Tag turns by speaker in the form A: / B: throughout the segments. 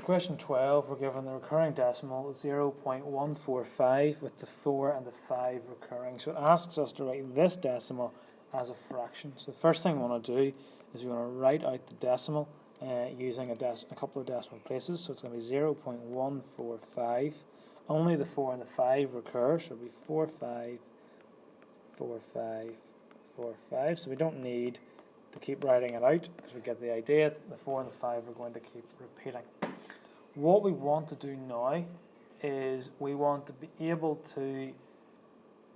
A: question 12, we're given the recurring decimal 0.145 with the 4 and the 5 recurring. So it asks us to write this decimal as a fraction. So the first thing we want to do is we want to write out the decimal using a couple of decimal places. So it's going to be 0.145. Only the 4 and the 5 recur, so it'll be 45, 45, 45. So we don't need to keep writing it out because we get the idea. The 4 and the 5 are going to keep repeating. What we want to do now is we want to be able to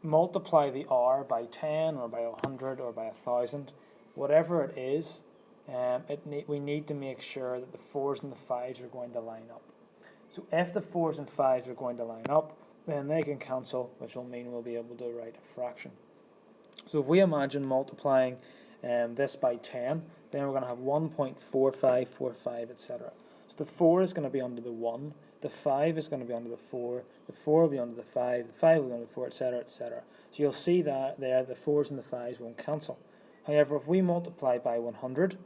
A: multiply the r by 10 or by 100 or by 1,000, whatever it is. We need to make sure that the 4s and the 5s are going to line up. So if the 4s and 5s are going to line up, then they can cancel, which will mean we'll be able to write a fraction. So if we imagine multiplying this by 10, then we're going to have 1.4545, etc. So the 4 is going to be under the 1, the 5 is going to be under the 4 will be under the 5 will be under the 4, etc., etc. So you'll see that there the 4s and the 5s won't cancel. However, if we multiply by 100,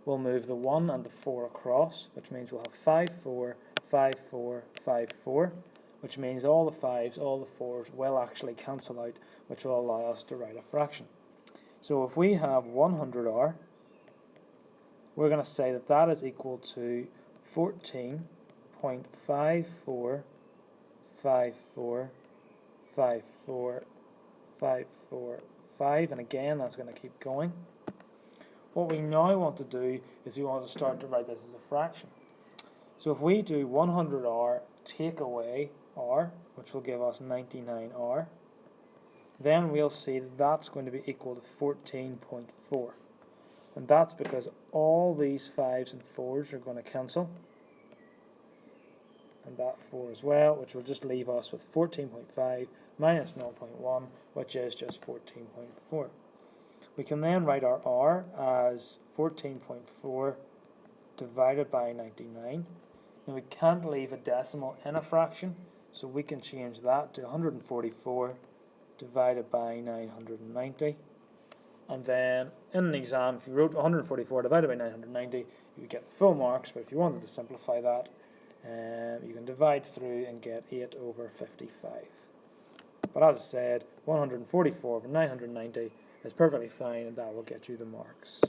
A: we'll move the 1 and the 4 across, which means we'll have 5, 4, 5, 4, 5, 4, which means all the 5s, all the 4s will actually cancel out, which will allow us to write a fraction. So if we have 100r, we're going to say that that is equal to 14.5454545455, and again that's going to keep going. What we now want to do is we want to start to write this as a fraction. So if we do 100r take away r, which will give us 99r, then we'll see that that's going to be equal to 14.4. And that's because all these 5s and 4s are going to cancel, and that 4 as well, which will just leave us with 14.5 minus 0.1, which is just 14.4. We can then write our r as 14.4 divided by 99. Now we can't leave a decimal in a fraction, so we can change that to 144 divided by 990. And then in an exam, if you wrote 144 divided by 990, you would get the full marks, but if you wanted to simplify that, you can divide through and get 8 over 55. But as I said, 144 over 990 is perfectly fine, and that will get you the marks.